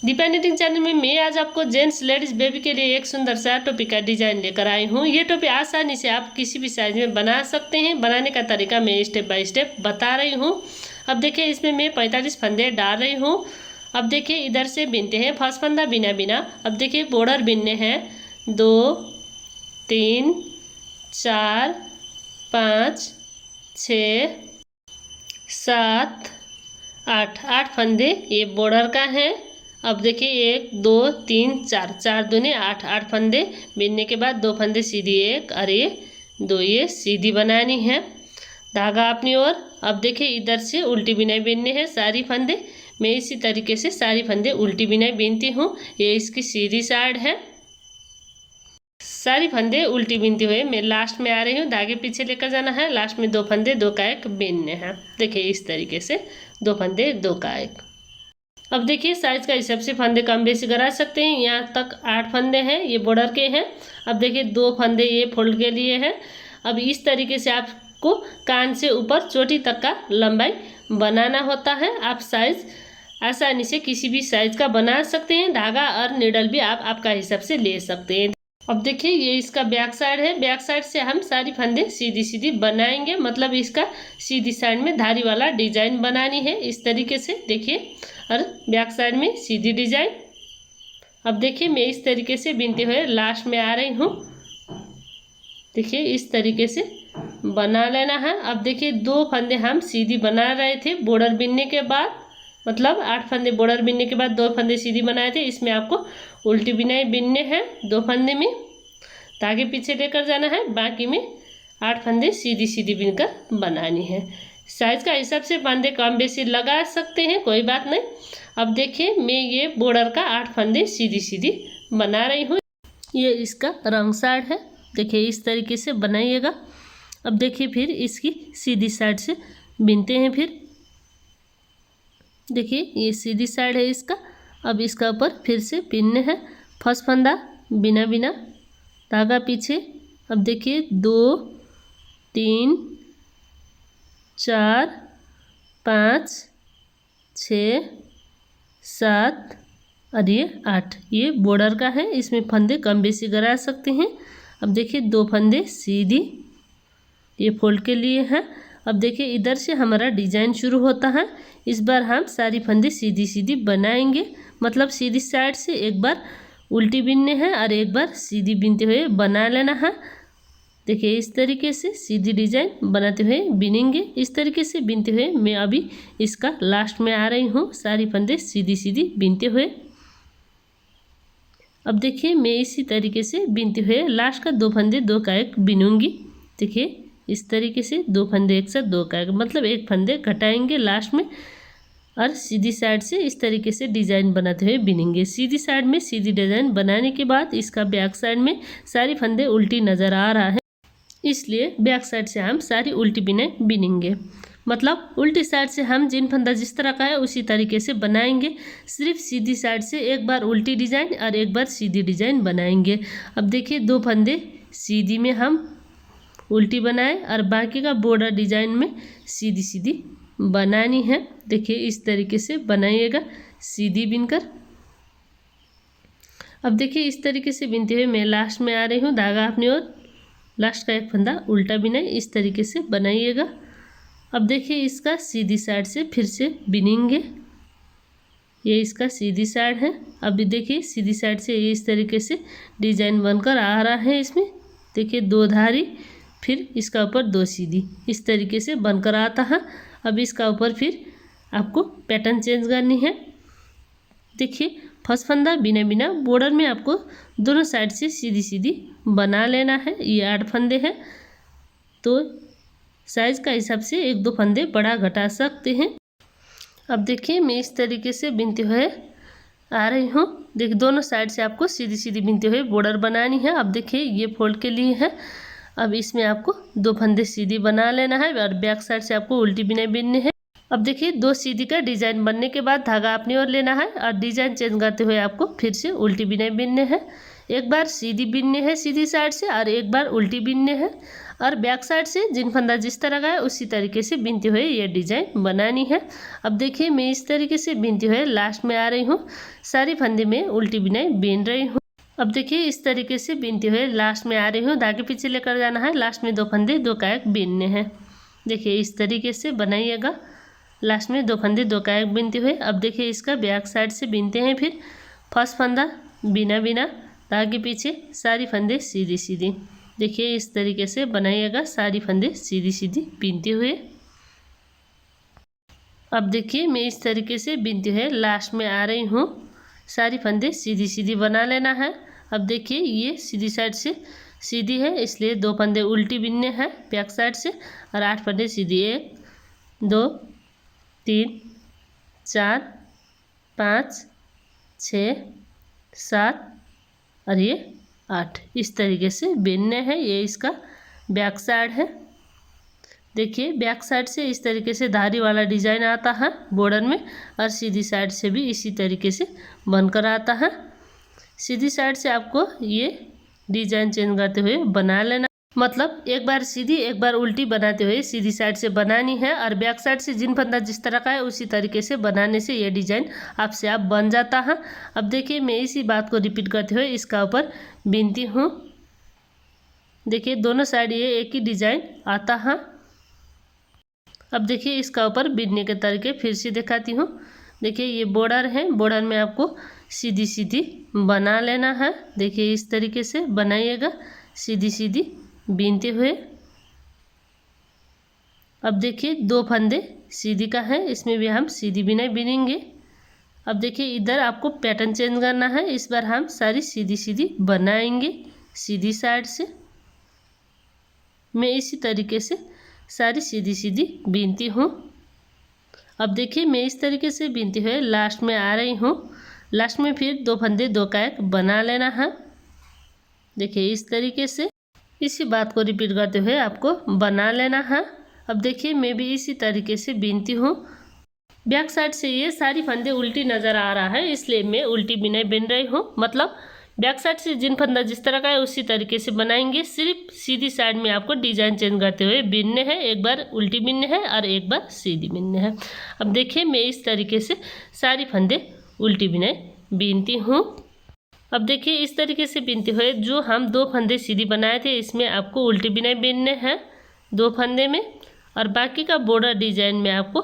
Deepa knitting channel में मैं आज आपको जेंट्स लेडीज बेबी के लिए एक सुंदर सा टोपी का डिजाइन लेकर आई हूँ। ये टोपी आसानी से आप किसी भी साइज में बना सकते हैं। बनाने का तरीका मैं स्टेप बाय स्टेप बता रही हूँ। अब देखिए इसमें मैं 45 फंदे डाल रही हूँ। अब देखिए इधर से बिनते हैं फर्स्ट फंदा बिना बिना। अब देखिए बॉर्डर बिनने हैं 2 3 4 5 6 7 8 फंदे ये बॉर्डर का है। अब देखिए 1 2 3 4 4 दूनी 8 फंदे बिनने के बाद 2 फंदे सीधी एक और ये 2 ये सीधी बनानी है। धागा अपनी ओर। अब देखिए इधर से उल्टी बिनाई बिनने हैं सारी फंदे। मैं इसी तरीके से सारी फंदे उल्टी बिनाई बिनती हूँ। ये इसकी सीधी साइड है। सारी फंदे उल्टी बिनते हुए मैं लास्ट में आ रही हूँ। धागे पीछे लेकर जाना है। लास्ट में 2 फंदे 2 का 1 बिनने हैं। देखिए इस तरीके से 2 फंदे 2 का 1। अब देखिए साइज का हिसाब से फंदे कम बेसी करा सकते हैं। यहाँ तक 8 फंदे हैं, ये बॉर्डर के हैं। अब देखिए 2 फंदे ये फोल्ड के लिए हैं। अब इस तरीके से आपको कान से ऊपर चोटी तक का लंबाई बनाना होता है। आप साइज आसानी से किसी भी साइज का बना सकते हैं। धागा और नीडल भी आप आपका हिसाब से ले सकते हैं। अब देखिए ये इसका बैक साइड है। बैक साइड से हम सारी फंदे सीधी सीधी बनाएंगे। मतलब इसका सीधी साइड में धारी वाला डिजाइन बनानी है इस तरीके से। देखिए और बैक साइड में सीधी डिजाइन। अब देखिए मैं इस तरीके से बिनते हुए लास्ट में आ रही हूँ। देखिए इस तरीके से बना लेना है। अब देखिए 2 फंदे हम सीधी बना रहे थे बॉर्डर बिनने के बाद। मतलब 8 फंदे बॉर्डर बिनने के बाद 2 फंदे सीधी बनाए थे। इसमें आपको उल्टी बिनाई बिनने हैं 2 फंदे में। धागे पीछे लेकर जाना है। बाकी में 8 फंदे सीधी सीधी बिनकर बनानी है। साइज का हिसाब से फंदे कम बेसी लगा सकते हैं, कोई बात नहीं। अब देखिए मैं ये बॉर्डर का 8 फंदे सीधी सीधी बना रही हूँ। ये इसका रंग साइड है। देखिए इस तरीके से बनाइएगा। अब देखिए फिर इसकी सीधी साइड से बिनते हैं। फिर देखिए ये सीधी साइड है इसका। अब इसका ऊपर फिर से बिनने हैं। फर्स्ट फंदा बिना बिना, धागा पीछे। अब देखिए 2 3 4 5 6 7 और ये 8 ये बॉर्डर का है। इसमें फंदे कम बेसी करा सकते हैं। अब देखिए 2 फंदे सीधी ये फोल्ड के लिए हैं। अब देखिए इधर से हमारा डिजाइन शुरू होता है। इस बार हम सारी फंदे सीधी सीधी बनाएंगे। मतलब सीधी साइड से एक बार उल्टी बिनने हैं और एक बार सीधी बिनते हुए बना लेना है। देखिए इस तरीके से सीधी डिजाइन बनाते हुए बिनेंगे। इस तरीके से बिनते हुए मैं अभी इसका लास्ट में आ रही हूँ। सारी फंदे सीधी सीधी बिनते हुए। अब देखिए मैं इसी तरीके से बिनते हुए लास्ट का 2 फंदे 2 का 1 बिनूंगी। देखिए इस तरीके से 2 फंदे एक साथ 2 का 1, मतलब 1 फंदे घटाएंगे लास्ट में और सीधी साइड से इस तरीके से डिजाइन बनाते हुए बिनेंगे। सीधी साइड में सीधी डिजाइन बनाने के बाद इसका बैक साइड में सारी फंदे उल्टी नज़र आ रहा है, इसलिए बैक साइड से हम सारी उल्टी बिनेंगे। मतलब उल्टी साइड से हम जिन फंदा जिस तरह का है उसी तरीके से बनाएंगे। सिर्फ सीधी साइड से एक बार उल्टी डिजाइन और एक बार सीधी डिजाइन बनाएंगे। अब देखिए 2 फंदे सीधी में हम उल्टी बनाए और बाकी का बॉर्डर डिजाइन में सीधी सीधी बनानी है। देखिए इस तरीके से बनाइएगा सीधी बिनकर। अब देखिए इस तरीके से बिनते हुए मैं लास्ट में आ रही हूँ। धागा अपनी ओर। लास्ट का 1 फंदा उल्टा बिनाई इस तरीके से बनाइएगा। अब देखिए इसका सीधी साइड से फिर से बिनेंगे। ये इसका सीधी साइड है। अभी देखिए सीधी साइड से ये इस तरीके से डिजाइन बनकर आ रहा है। इसमें देखिए 2 धारी, फिर इसका ऊपर 2 सीधी, इस तरीके से बनकर आता है। अब इसका ऊपर फिर आपको पैटर्न चेंज करनी है। देखिए फर्स्ट फंदा बिना बिना बॉर्डर में आपको दोनों साइड से सीधी सीधी बना लेना है। ये 8 फंदे हैं तो साइज का हिसाब से 1-2 फंदे बढ़ा घटा सकते हैं। अब देखिए मैं इस तरीके से बिनते हुए आ रही हूँ। देखिए दोनों साइड से आपको सीधी सीधी बिनते हुए बॉर्डर बनानी है। अब देखिए ये फोल्ड के लिए है। अब इसमें आपको 2 फंदे सीधी बना लेना है और बैक साइड से आपको उल्टी बिनाई बिननी है। अब देखिए 2 सीधी का डिजाइन बनने के बाद धागा अपनी ओर लेना है और डिजाइन चेंज करते हुए आपको फिर से उल्टी बिनाई बिनने हैं। एक बार सीधी बिनने है सीधी साइड से और एक बार उल्टी बिनने है, और बैक साइड से जिन फंदा जिस तरह का है उसी तरीके से बिनते हुए ये डिजाइन बनानी है। अब देखिए मैं इस तरीके से बिनते हुए लास्ट में आ रही हूँ, सारी फंदे में उल्टी बिनाई बिन रही हूँ। अब देखिए इस तरीके से बिनते हुए लास्ट में आ रही हूँ, धागे पीछे लेकर जाना है, लास्ट में 2 फंदे 2 कायक बिनने हैं। देखिए इस तरीके से बनाइएगा, लास्ट में 2 फंदे 2 कायक बिनते हुए। अब देखिए इसका बैक साइड से बिनते हैं, फिर फर्स्ट फंदा बिना बिना धागे पीछे, सारी फंदे सीधी सीधी। देखिए इस तरीके से बनाइएगा, सारी फंदे सीधी सीधी बिनते हुए। अब देखिए मैं इस तरीके से बिनते हुए लास्ट में आ रही हूँ, सारी फंदे सीधी सीधी बना लेना है। अब देखिए ये सीधी साइड से सीधी है, इसलिए 2 फंदे उल्टी बिनने हैं बैक साइड से, और 8 फंदे सीधी। 1 2 3 4 5 6 7 और ये 8, इस तरीके से बिनने हैं। ये इसका बैक साइड है। देखिए बैक साइड से इस तरीके से धारी वाला डिजाइन आता है बॉर्डर में, और सीधी साइड से भी इसी तरीके से बनकर आता है। सीधी साइड से आपको ये डिजाइन चेंज करते हुए बना लेना, मतलब एक बार सीधी एक बार उल्टी बनाते हुए सीधी साइड से बनानी है, और बैक साइड से जिन फंदा जिस तरह का है उसी तरीके से बनाने से ये डिजाइन आपसे आप बन जाता है। अब देखिए मैं इसी बात को रिपीट करते हुए इसका ऊपर बिनती हूँ। देखिए दोनों साइड ये एक ही डिजाइन आता है। अब देखिए इसका ऊपर बिनने के तरीके फिर से दिखाती हूँ। देखिए ये बॉर्डर है, बॉर्डर में आपको सीधी सीधी बना लेना है। देखिए इस तरीके से बनाइएगा, सीधी सीधी बीनते हुए। अब देखिए 2 फंदे सीधी का है, इसमें भी हम सीधी बिनाई बिनेंगे। अब देखिए इधर आपको पैटर्न चेंज करना है, इस बार हम सारी सीधी सीधी बनाएंगे सीधी साइड से। मैं इसी तरीके से सारी सीधी सीधी बीनती हूँ। अब देखिए मैं इस तरीके से बीनती हुए लास्ट में आ रही हूँ, लास्ट में फिर 2 फंदे 2 कायक बना लेना है। देखिए इस तरीके से इसी बात को रिपीट करते हुए आपको बना लेना है। अब देखिए मैं भी इसी तरीके से बीनती हूँ। बैक साइड से ये सारी फंदे उल्टी नज़र आ रहा है, इसलिए मैं उल्टी बिनाई बिन रही हूँ। मतलब बैक साइड से जिन फंदा जिस तरह का है उसी तरीके से बनाएंगे, सिर्फ सीधी साइड में आपको डिजाइन चेंज करते हुए बिनने हैं। एक बार उल्टी बिनने हैं और एक बार सीधी बिनने हैं। अब देखिए मैं इस तरीके से सारी फंदे उल्टी बिनाई बीनती हूँ। अब देखिए इस तरीके से बिनते हुए जो हम 2 फंदे सीधी बनाए थे इसमें आपको उल्टी बिनाई बिनने हैं 2 फंदे में, और बाकी का बॉर्डर डिजाइन में आपको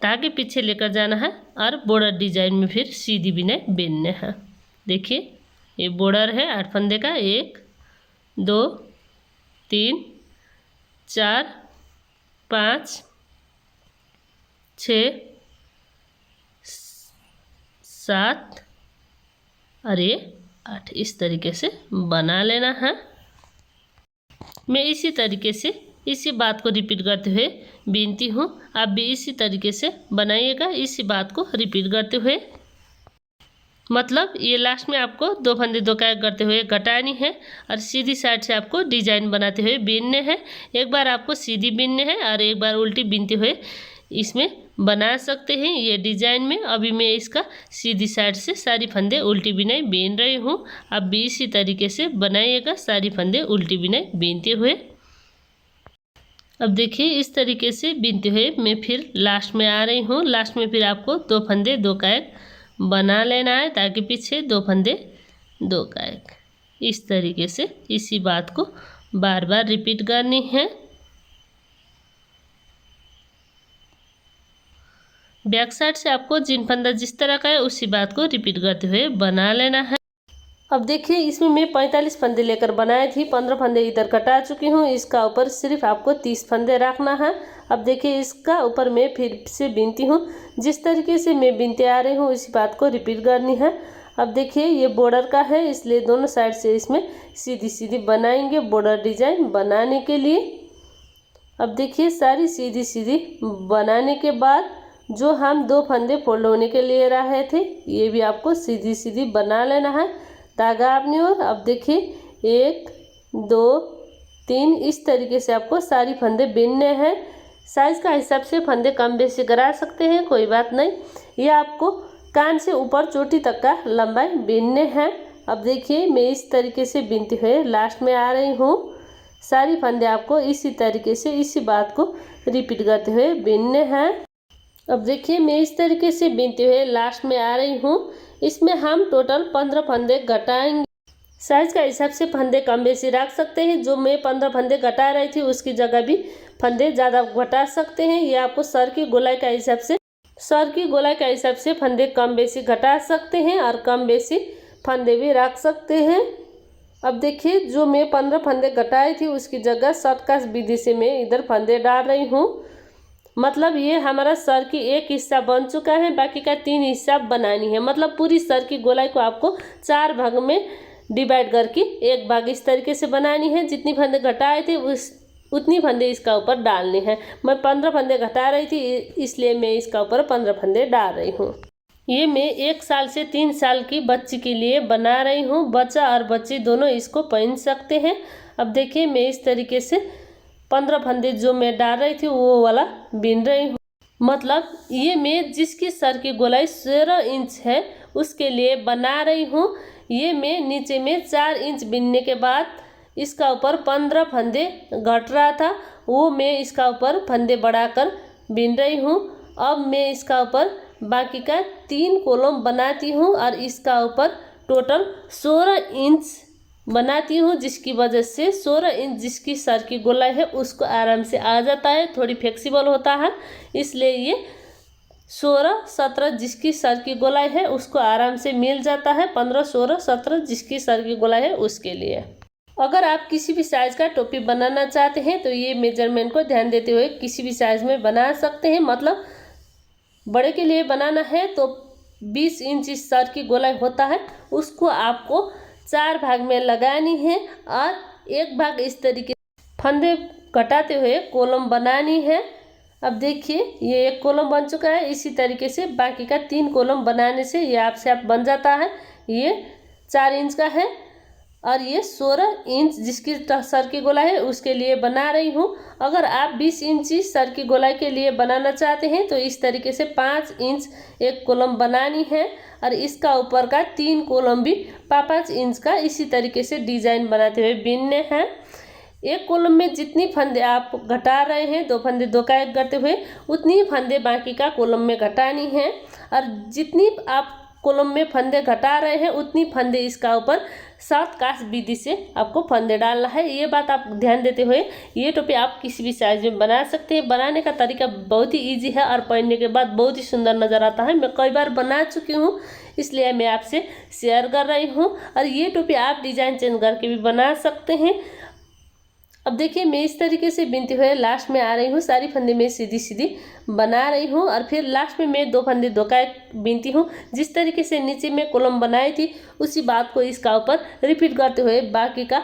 धागे पीछे लेकर जाना है और बॉर्डर डिजाइन में फिर सीधी बिनाई बिनने हैं। देखिए ये बॉर्डर है 8 फंदे का, 1 2 3 4 5 6 7 और ये 8, इस तरीके से बना लेना है। मैं इसी तरीके से इसी बात को रिपीट करते हुए बीनती हूँ, आप भी इसी तरीके से बनाइएगा, इसी बात को रिपीट करते हुए। मतलब ये लास्ट में आपको 2 फंदे 2 कायक करते हुए घटानी है और सीधी साइड से आपको डिजाइन बनाते हुए बीनने हैं। एक बार आपको सीधी बीनने हैं और एक बार उल्टी बीनते हुए इसमें बना सकते हैं ये डिजाइन में। अभी मैं इसका सीधी साइड से सारी फंदे उल्टी बिनाई बीन रही हूँ, आप भी इसी तरीके से बनाइएगा, सारी फंदे उल्टी बिनाई बीनते हुए। अब देखिए इस तरीके से बीनते हुए मैं फिर लास्ट में आ रही हूँ। लास्ट में फिर आपको 2 फंदे 2 कायक बना लेना है, ताकि पीछे 2 फंदे 2 कायक, इस तरीके से इसी बात को बार बार रिपीट करनी है। बैक साइड से आपको जिन फंदा जिस तरह का है उसी बात को रिपीट करते हुए बना लेना है। अब देखिए इसमें मैं 45 फंदे लेकर बनाई थी, 15 फंदे इधर कटा चुकी हूँ। इसका ऊपर सिर्फ आपको 30 फंदे रखना है। अब देखिए इसका ऊपर मैं फिर से बीनती हूँ, जिस तरीके से मैं बीनते आ रही हूँ इसी बात को रिपीट करनी है। अब देखिए ये बॉर्डर का है, इसलिए दोनों साइड से इसमें सीधी सीधी बनाएंगे बॉर्डर डिजाइन बनाने के लिए। अब देखिए सारी सीधी सीधी बनाने के बाद जो हम 2 फंदे फोल्ड होने के लिए रहे थे ये भी आपको सीधी सीधी बना लेना है, धागा अपनी ओर। अब देखिए 1 2 3 इस तरीके से आपको सारी फंदे बीनने हैं। साइज का हिसाब से फंदे कम बेसी करा सकते हैं, कोई बात नहीं। ये आपको कान से ऊपर चोटी तक का लंबाई बीनने हैं। अब देखिए मैं इस तरीके से बिनते हुए लास्ट में आ रही हूँ। सारी फंदे आपको इसी तरीके से इसी बात को रिपीट करते हुए बिनने हैं। अब देखिए मैं इस तरीके से बिनते हुए लास्ट में आ रही हूँ। इसमें हम टोटल 15 फंदे घटाएंगे। साइज का हिसाब से फंदे कम बेसी रख सकते हैं। जो मैं 15 फंदे घटा रही थी उसकी जगह भी फंदे ज़्यादा घटा सकते हैं। ये आपको सर की गोलाई का हिसाब से फंदे कम बेसी घटा सकते हैं और कम बेसी फंदे भी रख सकते हैं। अब देखिए जो मैं 15 फंदे घटाई थी उसकी जगह शॉर्टकट विधि से मैं इधर फंदे डाल रही हूँ। मतलब ये हमारा सर की एक हिस्सा बन चुका है, बाकी का 3 हिस्सा बनानी है। मतलब पूरी सर की गोलाई को आपको 4 भाग में डिवाइड करके एक भाग इस तरीके से बनानी है। जितनी फंदे घटाए थे उतनी फंदे इसका ऊपर डालने हैं। मैं 15 फंदे घटा रही थी इसलिए मैं इसका ऊपर 15 फंदे डाल रही हूँ। ये मैं 1 साल से 3 साल की बच्ची के लिए बना रही हूँ। बच्चा और बच्ची दोनों इसको पहन सकते हैं। अब देखिए मैं इस तरीके से 15 फंदे जो मैं डाल रही थी वो वाला बिन रही हूँ। मतलब ये मैं जिसकी सर की गोलाई 16 इंच है उसके लिए बना रही हूँ। ये मैं नीचे में 4 इंच बिनने के बाद इसका ऊपर 15 फंदे घट रहा था, वो मैं इसका ऊपर फंदे बढ़ाकर बिन रही हूँ। अब मैं इसका ऊपर बाकी का 3 कॉलम बनाती हूँ और इसका ऊपर टोटल 16 इंच बनाती हूँ, जिसकी वजह से 16 इंच जिसकी सर की गोलाई है उसको आराम से आ जाता है, थोड़ी फ्लेक्सिबल होता है। इसलिए ये 16, 17 जिसकी सर की गोलाई है उसको आराम से मिल जाता है। 15, 16, 17 जिसकी सर की गोलाई है उसके लिए। अगर आप किसी भी साइज़ का टोपी बनाना चाहते हैं तो ये मेजरमेंट को ध्यान देते हुए किसी भी साइज़ में बना सकते हैं। मतलब बड़े के लिए बनाना है तो 20 इंच सर की गोलाई होता है, उसको आपको 4 भाग में लगानी है और एक भाग इस तरीके फंदे घटाते हुए कॉलम बनानी है। अब देखिए ये एक कॉलम बन चुका है। इसी तरीके से बाकी का 3 कॉलम बनाने से ये आपसे आप बन जाता है। ये 4 इंच का है और ये 16 इंच जिसकी सर की गोलाई है उसके लिए बना रही हूँ। अगर आप 20 इंची सर की गोलाई के लिए बनाना चाहते हैं तो इस तरीके से 5 इंच एक कॉलम बनानी है और इसका ऊपर का 3 कॉलम भी 5-5 इंच का इसी तरीके से डिजाइन बनाते हुए बिनने हैं। एक कॉलम में जितनी फंदे आप घटा रहे हैं 2 फंदे 2 का 1 करते हुए उतनी ही फंदे बाकी का कॉलम में घटानी है और जितनी आप कॉलम में फंदे घटा रहे हैं उतनी फंदे इसका ऊपर शॉर्टकट विधि से आपको फंदे डालना है। ये बात आप ध्यान देते हुए ये टोपी आप किसी भी साइज में बना सकते हैं। बनाने का तरीका बहुत ही इजी है और पहनने के बाद बहुत ही सुंदर नज़र आता है। मैं कई बार बना चुकी हूँ इसलिए मैं आपसे शेयर कर रही हूँ। और ये टोपी आप डिज़ाइन चेंज करके भी बना सकते हैं। अब देखिए मैं इस तरीके से बिनते हुए लास्ट में आ रही हूँ। सारी फंदे मैं सीधी सीधी बना रही हूँ और फिर लास्ट में मैं 2 फंदे 2 का 1 बिनती हूँ। जिस तरीके से नीचे में कॉलम बनाई थी उसी बात को इसका ऊपर रिपीट करते हुए बाकी का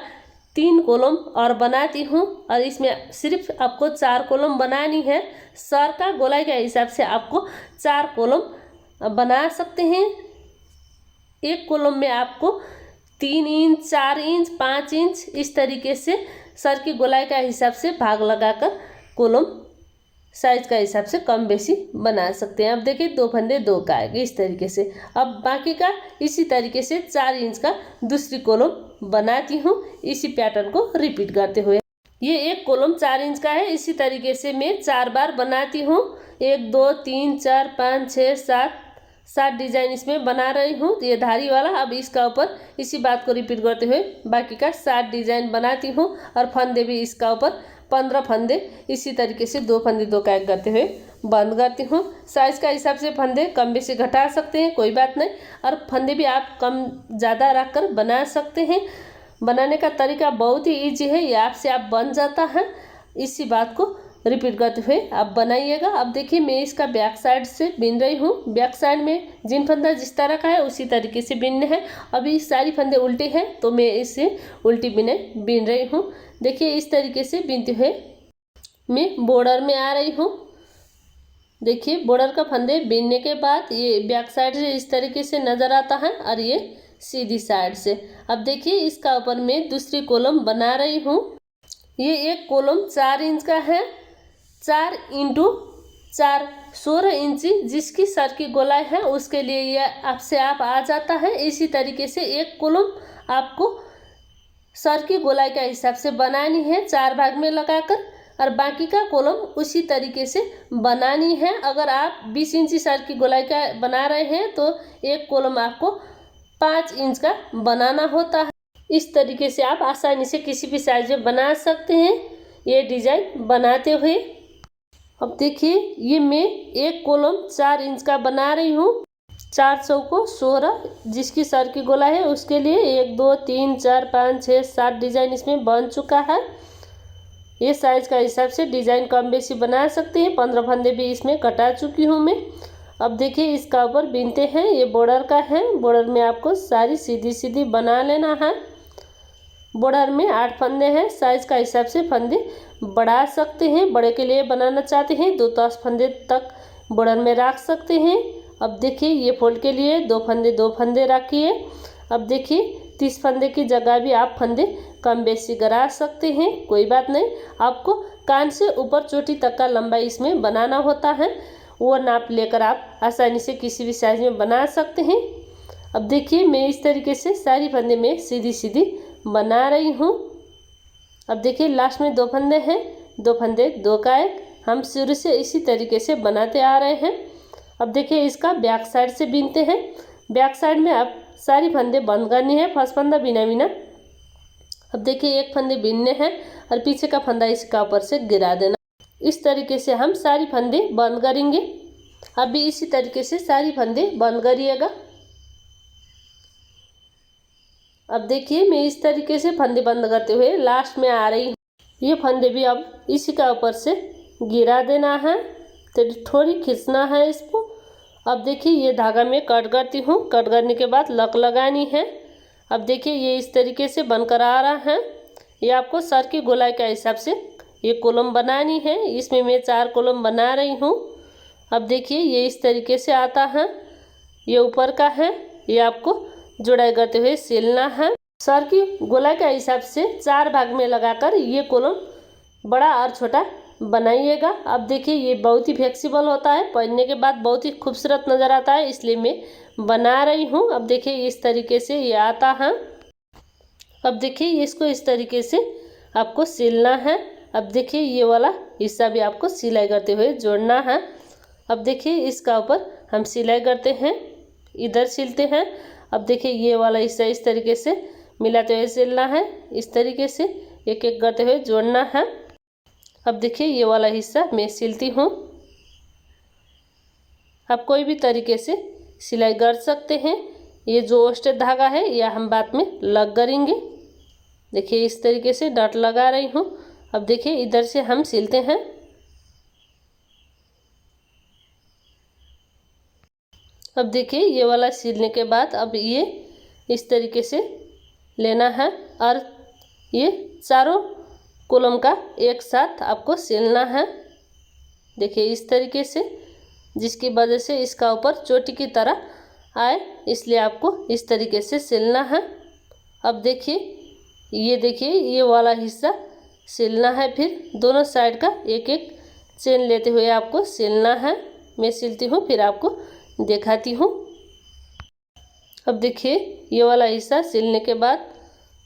3 कॉलम और बनाती हूँ और इसमें सिर्फ आपको 4 कॉलम बनानी है। सर का गोलाई के हिसाब से आपको 4 कॉलम बना सकते हैं। एक कॉलम में आपको 3 इंच 4 इंच 5 इंच इस तरीके से सर की गोलाई का हिसाब से भाग लगाकर कॉलम साइज का हिसाब से कम बेसी बना सकते हैं। अब देखिए 2 फंदे 2 का आएगा इस तरीके से। अब बाकी का इसी तरीके से 4 इंच का दूसरी कॉलम बनाती हूँ इसी पैटर्न को रिपीट करते हुए। ये एक कॉलम 4 इंच का है। इसी तरीके से मैं 4 बार बनाती हूँ। 1 2 3 4 5 6 7 डिजाइन इसमें बना रही हूँ। ये धारी वाला। अब इसका ऊपर इसी बात को रिपीट करते हुए बाकी का 7 डिजाइन बनाती हूँ और फंदे भी इसका ऊपर 15 फंदे इसी तरीके से 2 फंदे 2 का 1 करते हुए बंद करती हूँ। साइज का हिसाब से फंदे कम बेसी घटा सकते हैं, कोई बात नहीं। और फंदे भी आप कम ज़्यादा रख कर बना सकते हैं। बनाने का तरीका बहुत ही ईजी है, ये आपसे आप बन जाता है। इसी बात को रिपीट करते हुए आप बनाइएगा। अब देखिए मैं इसका बैक साइड से बिन रही हूँ। बैक साइड में जिन फंदा जिस तरह का है उसी तरीके से बिनने हैं। अभी सारी फंदे उल्टी हैं तो मैं इसे उल्टी बिन रही हूँ। देखिए इस तरीके से बिनते हुए मैं बॉर्डर में आ रही हूँ। देखिए बॉर्डर का फंदे बिनने के बाद ये बैक साइड से इस तरीके से नज़र आता है और ये सीधी साइड से। अब देखिए इसका ऊपर मैं दूसरी कॉलम बना रही हूँ। ये एक कॉलम 4 इंच का है। 4 इंटू 4 16 इंची जिसकी सर की गोलाई है उसके लिए ये आपसे आप आ जाता है। इसी तरीके से एक कॉलम आपको सर की गोलाई का हिसाब से बनानी है 4 भाग में लगाकर, और बाकी का कॉलम उसी तरीके से बनानी है। अगर आप 20 इंची सर की गोलाई का बना रहे हैं तो एक कॉलम आपको 5 इंच का बनाना होता है। इस तरीके से आप आसानी से किसी भी साइज में बना सकते हैं ये डिजाइन बनाते हुए। अब देखिए ये मैं एक कॉलम 4 इंच का बना रही हूँ। 4 चौको 16 जिसकी सर की गोलाई है उसके लिए 1 2 3 4 5 6 7 डिजाइन इसमें बन चुका है। ये साइज का हिसाब से डिजाइन कम बेसी बना सकते हैं। 15 फंदे भी इसमें कटा चुकी हूँ मैं। अब देखिए इसका ऊपर बिनते हैं, ये बॉर्डर का है। बॉर्डर में आपको सारी सीधी सीधी बना लेना है। बॉर्डर में 8 फंदे हैं। साइज का हिसाब से फंदे बढ़ा सकते हैं, बड़े के लिए बनाना चाहते हैं 2-10 फंदे तक बॉर्डर में रख सकते हैं। अब देखिए ये फोल्ड के लिए 2 फंदे रखिए। अब देखिए 30 फंदे की जगह भी आप फंदे कम बेसी करा सकते हैं, कोई बात नहीं। आपको कान से ऊपर चोटी तक का लंबाई इसमें बनाना होता है, वो नाप लेकर आप आसानी से किसी भी साइज में बना सकते हैं। अब देखिए मैं इस तरीके से सारी फंदे में सीधी सीधी बना रही हूँ। अब देखिए लास्ट में 2 फंदे हैं, 2 फंदे 2 का 1 हम शुरू से इसी तरीके से बनाते आ रहे हैं। अब देखिए इसका बैक साइड से बीनते हैं। बैक साइड में आप सारी फंदे बंद करनी है, फर्स्ट फंदा बिना बिना। अब देखिए एक फंदे बीनने हैं और पीछे का फंदा इसका ऊपर से गिरा देना। इस तरीके से हम सारी फंदे बंद करेंगे। अब भी इसी तरीके से सारी फंदे बंद करिएगा। अब देखिए मैं इस तरीके से फंदे बंद करते हुए लास्ट में आ रही हूँ। ये फंदे भी अब इसी का ऊपर से गिरा देना है, तो थोड़ी खींचना है इसको। अब देखिए ये धागा में कट करती हूँ। कट करने के बाद लक लगानी है। अब देखिए ये इस तरीके से बनकर आ रहा है। ये आपको सर की गोलाई के हिसाब से ये कॉलम बनानी है। इसमें मैं 4 कॉलम बना रही हूँ। अब देखिए ये इस तरीके से आता है। ये ऊपर का है, ये आपको जुड़ाई करते हुए सिलना है। सर की गोलाई के हिसाब से 4 भाग में लगाकर ये कॉलम बड़ा और छोटा बनाइएगा। अब देखिए ये बहुत ही फ्लेक्सिबल होता है, पहनने के बाद बहुत ही खूबसूरत नज़र आता है, इसलिए मैं बना रही हूँ। अब देखिए इस तरीके से ये आता है। अब देखिए इसको इस तरीके से आपको सिलना है। अब देखिए ये वाला हिस्सा भी आपको सिलाई करते हुए जोड़ना है। अब देखिए इसका ऊपर हम सिलाई करते हैं, इधर सिलते हैं। अब देखिए ये वाला हिस्सा इस तरीके से मिलाते हुए सिलना है। इस तरीके से एक एक करते हुए जोड़ना है। अब देखिए ये वाला हिस्सा मैं सिलती हूँ। आप कोई भी तरीके से सिलाई कर सकते हैं। ये जो ओस्टेड धागा है यह हम बाद में लग करेंगे। देखिए इस तरीके से डॉट लगा रही हूँ। अब देखिए इधर से हम सिलते हैं। अब देखिए ये वाला सिलने के बाद अब ये इस तरीके से लेना है और ये चारों कॉलम का एक साथ आपको सिलना है। देखिए इस तरीके से, जिसकी वजह से इसका ऊपर चोटी की तरह आए, इसलिए आपको इस तरीके से सिलना है। अब देखिए ये वाला हिस्सा सिलना है। फिर दोनों साइड का एक एक चेन लेते हुए आपको सिलना है। मैं सिलती हूँ फिर आपको दिखाती हूँ। अब देखिए ये वाला हिस्सा सिलने के बाद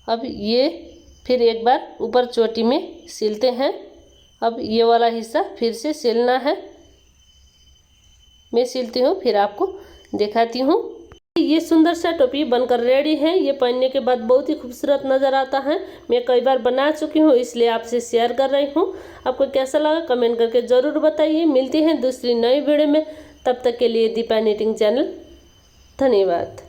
अब ये फिर एक बार ऊपर चोटी में सिलते हैं। अब ये वाला हिस्सा फिर से सिलना है। मैं सिलती हूँ फिर आपको दिखाती हूँ। ये सुंदर सा टोपी बनकर रेडी है। ये पहनने के बाद बहुत ही खूबसूरत नज़र आता है। मैं कई बार बना चुकी हूँ, इसलिए आपसे शेयर कर रही हूँ। आपको कैसा लगा कमेंट करके ज़रूर बताइए। मिलती हैं दूसरी नई वीडियो में, तब तक के लिए दीपा निटिंग चैनल। धन्यवाद।